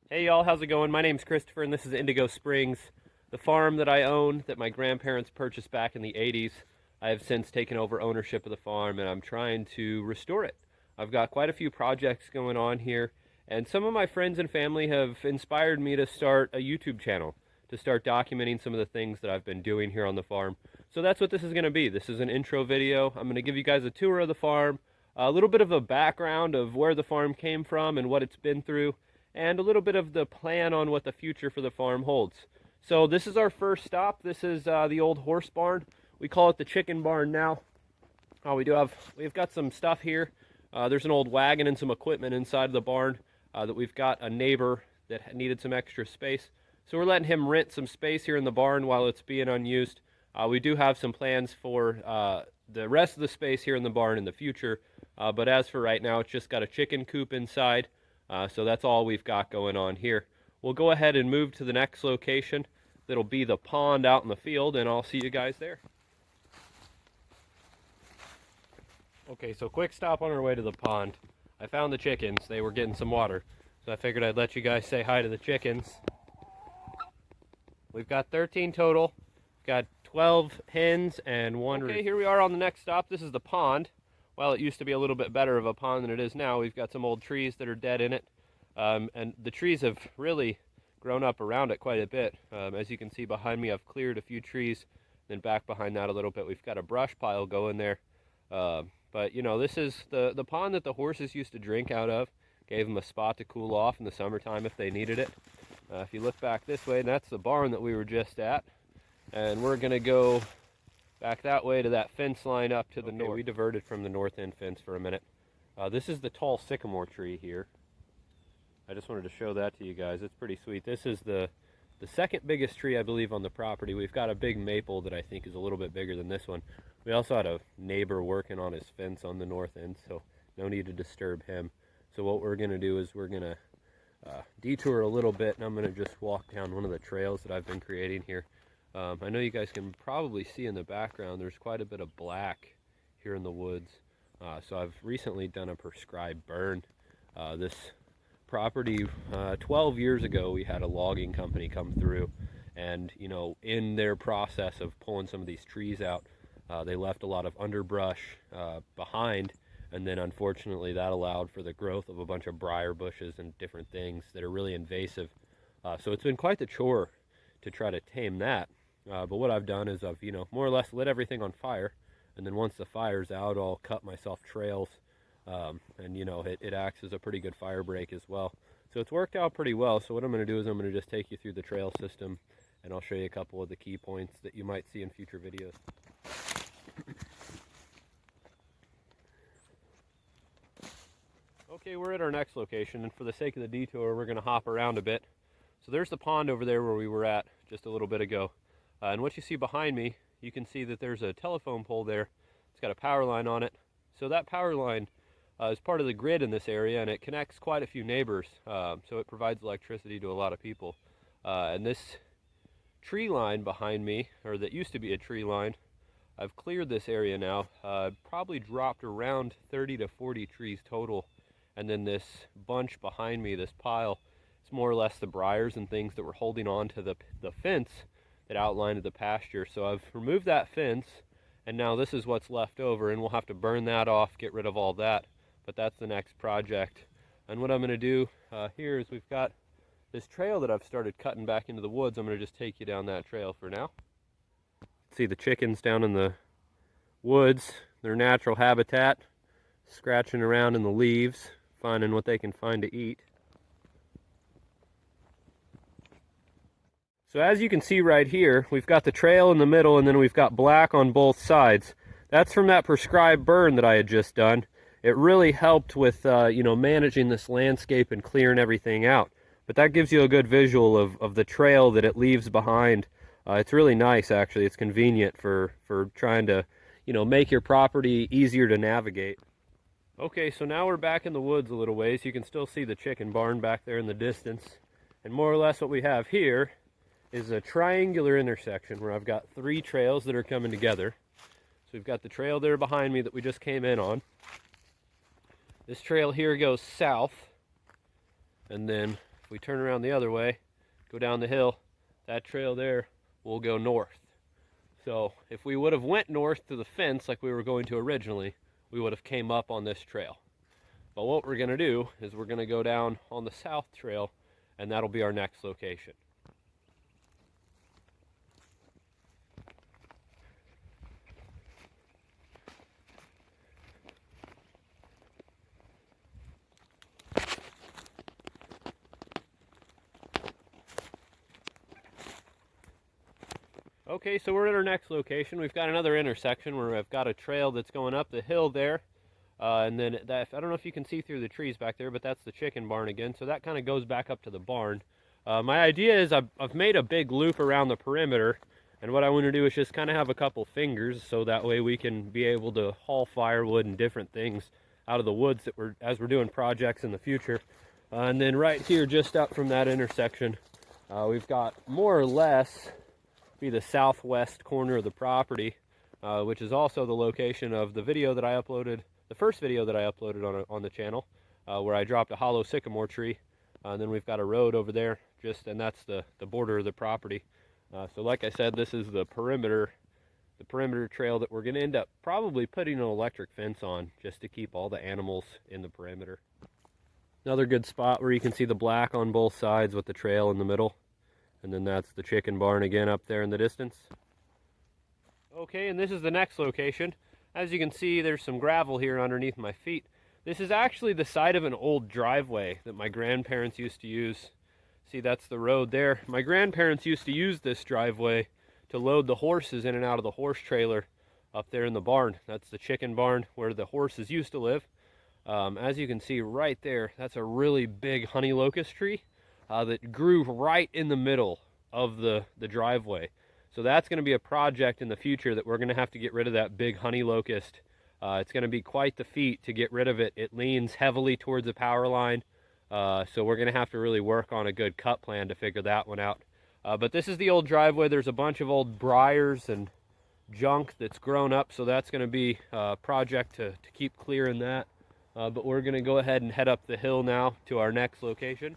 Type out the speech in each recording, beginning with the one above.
Hey y'all, how's it going? My name's Christopher and this is Indigo Springs, the farm that I own that my grandparents purchased back in the 80s. I have since taken over ownership of the farm and I'm trying to restore it. I've got quite a few projects going on here, and some of my friends and family have inspired me to start a YouTube channel, to start documenting some of the things that I've been doing here on the farm. So that's what this is going to be. This is an intro video. I'm going to give you guys a tour of the farm, a little bit of a background of where the farm came from and what it's been through, and a little bit of the plan on what the future for the farm holds. So this is our first stop. This is the old horse barn. We call it the chicken barn now. We've got some stuff here. There's an old wagon and some equipment inside of the barn that we've got a neighbor that needed some extra space. So we're letting him rent some space here in the barn while it's being unused. We do have some plans for the rest of the space here in the barn in the future. But as for right now, it's just got a chicken coop inside. So that's all we've got going on here. We'll go ahead and move to the next location. That'll be the pond out in the field, and I'll see you guys there. Okay, so quick stop on our way to the pond. I found the chickens. They were getting some water. So I figured I'd let you guys say hi to the chickens. We've got 13 total. We've got 12 hens and one roost. Okay, here we are on the next stop. This is the pond. While it used to be a little bit better of a pond than it is now, we've got some old trees that are dead in it. And the trees have really grown up around it quite a bit. As you can see behind me, I've cleared a few trees. Then back behind that a little bit, we've got a brush pile going there. But, you know, this is the pond that the horses used to drink out of. Gave them a spot to cool off in the summertime if they needed it. If you look back this way, that's the barn that we were just at. And we're going to go back that way to that fence line up to the north. We diverted from the north end fence for a minute. This is the tall sycamore tree here. I just wanted to show that to you guys. It's pretty sweet. This is the second biggest tree, I believe, on the property. We've got a big maple that I think is a little bit bigger than this one. We also had a neighbor working on his fence on the north end, so no need to disturb him. So what we're going to do is we're going to detour a little bit, and I'm going to just walk down one of the trails that I've been creating here. I know you guys can probably see in the background there's quite a bit of black here in the woods. So I've recently done a prescribed burn. This property, 12 years ago, we had a logging company come through, and you know, in their process of pulling some of these trees out, they left a lot of underbrush behind, and then unfortunately that allowed for the growth of a bunch of briar bushes and different things that are really invasive. So it's been quite the chore to try to tame that. But what I've done is I've, you know, more or less lit everything on fire, and then once the fire's out, I'll cut myself trails, and you know, it acts as a pretty good fire break as well. So it's worked out pretty well. So what I'm going to do is I'm going to just take you through the trail system, and I'll show you a couple of the key points that you might see in future videos. Okay, we're at our next location, and for the sake of the detour, we're going to hop around a bit. So there's the pond over there where we were at just a little bit ago. And what you see behind me, you can see that there's a telephone pole there. It's got a power line on it. So that power line is part of the grid in this area, and it connects quite a few neighbors. So it provides electricity to a lot of people. And this tree line behind me, or that used to be a tree line, I've cleared this area now. Probably dropped around 30 to 40 trees total. And then this bunch behind me, this pile, it's more or less the briars and things that were holding on to the fence that outlined the pasture. So I've removed that fence, and now this is what's left over, and we'll have to burn that off, get rid of all that. But that's the next project. And what I'm going to do here is we've got this trail that I've started cutting back into the woods. I'm going to just take you down that trail for now. See the chickens down in the woods, their natural habitat, scratching around in the leaves, finding what they can find to eat. So as you can see right here, we've got the trail in the middle, and then we've got black on both sides. That's from that prescribed burn that I had just done. It really helped with you know, managing this landscape and clearing everything out. But that gives you a good visual of the trail that it leaves behind. It's really nice, actually. It's convenient for trying to, you know, make your property easier to navigate. Okay, so now we're back in the woods a little ways. You can still see the chicken barn back there in the distance. And more or less what we have here is a triangular intersection where I've got 3 trails that are coming together. So we've got the trail there behind me that we just came in on. This trail here goes south, and then if we turn around the other way, go down the hill, that trail there will go north. So if we would have went north to the fence like we were going to originally, we would have came up on this trail. But what we're going to do is we're going to go down on the south trail, and that'll be our next location. Okay, so we're at our next location. We've got another intersection where I've got a trail that's going up the hill there. And then I don't know if you can see through the trees back there, but that's the chicken barn again. So that kind of goes back up to the barn. My idea is I've made a big loop around the perimeter. And what I want to do is just kind of have a couple fingers so that way we can be able to haul firewood and different things out of the woods that as we're doing projects in the future. And then right here, just up from that intersection, we've got more or less be the southwest corner of the property, which is also the location of the video that I uploaded, the first video that I uploaded on the channel, where I dropped a hollow sycamore tree. And then we've got a road over there, and that's the border of the property. So like I said, this is the perimeter trail that we're going to end up probably putting an electric fence on just to keep all the animals in the perimeter. Another good spot where you can see the black on both sides with the trail in the middle. And then that's the chicken barn again up there in the distance. Okay, and this is the next location. As you can see, there's some gravel here underneath my feet. This is actually the side of an old driveway that my grandparents used to use. See, that's the road there. My grandparents used to use this driveway to load the horses in and out of the horse trailer up there in the barn. That's the chicken barn where the horses used to live. As you can see right there, that's a really big honey locust tree. That grew right in the middle of the driveway. So that's going to be a project in the future that we're going to have to get rid of that big honey locust. It's going to be quite the feat to get rid of it. It leans heavily towards the power line. So we're going to have to really work on a good cut plan to figure that one out. But this is the old driveway. There's a bunch of old briars and junk that's grown up. So that's going to be a project to keep clearing that. But we're going to go ahead and head up the hill now to our next location.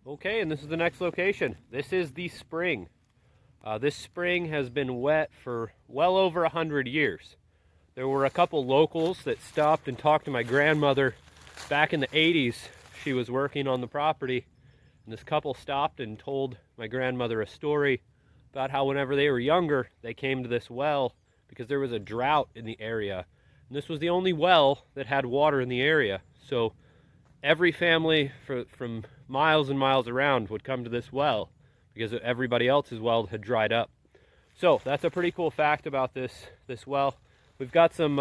Okay, and this is the next location. This is the spring. This spring has been wet for well over 100 years. There were a couple locals that stopped and talked to my grandmother back in the 80s. She was working on the property, and this couple stopped and told my grandmother a story about how whenever they were younger, they came to this well because there was a drought in the area. And this was the only well that had water in the area. So every family from miles and miles around would come to this well because everybody else's well had dried up. So that's a pretty cool fact about this well. We've got some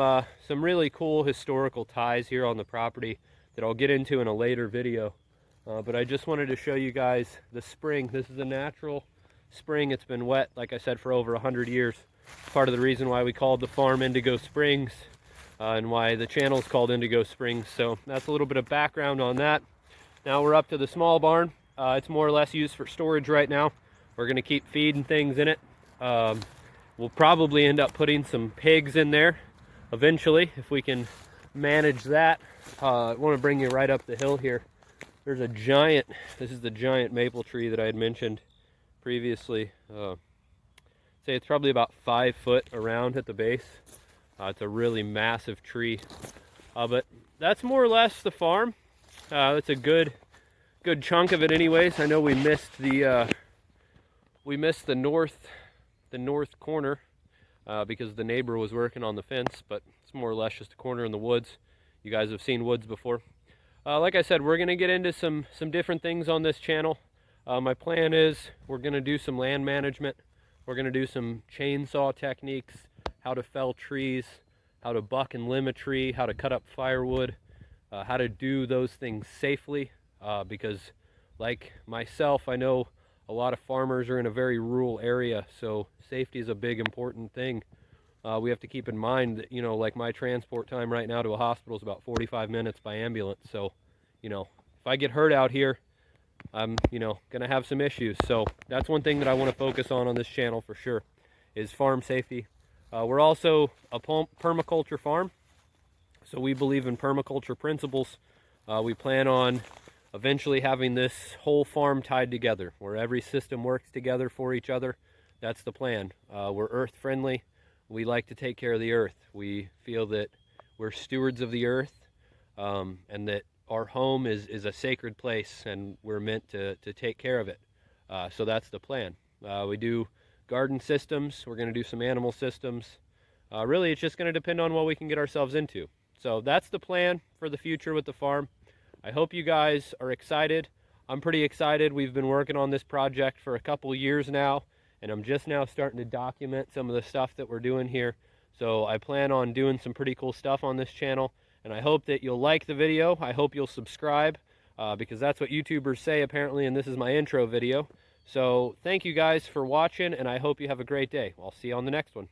really cool historical ties here on the property that I'll get into in a later video. But I just wanted to show you guys the spring. This is a natural spring. It's been wet, like I said, for over 100 years. Part of the reason why we called the farm Indigo Springs. And why the channel is called Indigo Springs. So that's a little bit of background on that. Now we're up to the small barn. It's more or less used for storage right now. We're going to keep feeding things in it. We'll probably end up putting some pigs in there eventually if we can manage that. I want to bring you right up the hill here. There's a giant, this is the giant maple tree that I had mentioned previously. Say it's probably about 5 foot around at the base. It's a really massive tree, but that's more or less the farm. It's a good chunk of it, anyways. I know we missed the north corner because the neighbor was working on the fence, but it's more or less just a corner in the woods. You guys have seen woods before. Like I said, we're gonna get into some different things on this channel. My plan is we're gonna do some land management. We're gonna do some chainsaw techniques. How to fell trees, how to buck and limb a tree, how to cut up firewood, how to do those things safely, because like myself, I know a lot of farmers are in a very rural area, so safety is a big important thing. We have to keep in mind that, you know, like my transport time right now to a hospital is about 45 minutes by ambulance, so, you know, if I get hurt out here, I'm, going to have some issues. So that's one thing that I want to focus on this channel for sure, is farm safety. We're also a permaculture farm, so we believe in permaculture principles. We plan on eventually having this whole farm tied together, where every system works together for each other. That's the plan. We're earth friendly. We like to take care of the earth. We feel that we're stewards of the earth, and that our home is a sacred place, and we're meant to take care of it. So that's the plan. We do garden systems. We're going to do some animal systems. Really, it's just going to depend on what we can get ourselves into. So that's the plan for the future with the farm. I hope you guys are excited. I'm pretty excited. We've been working on this project for a couple years now, and I'm just now starting to document some of the stuff that we're doing here. So I plan on doing some pretty cool stuff on this channel, and I hope that you'll like the video. I hope you'll subscribe, because that's what YouTubers say apparently, and this is my intro video. So thank you guys for watching, and I hope you have a great day. I'll see you on the next one.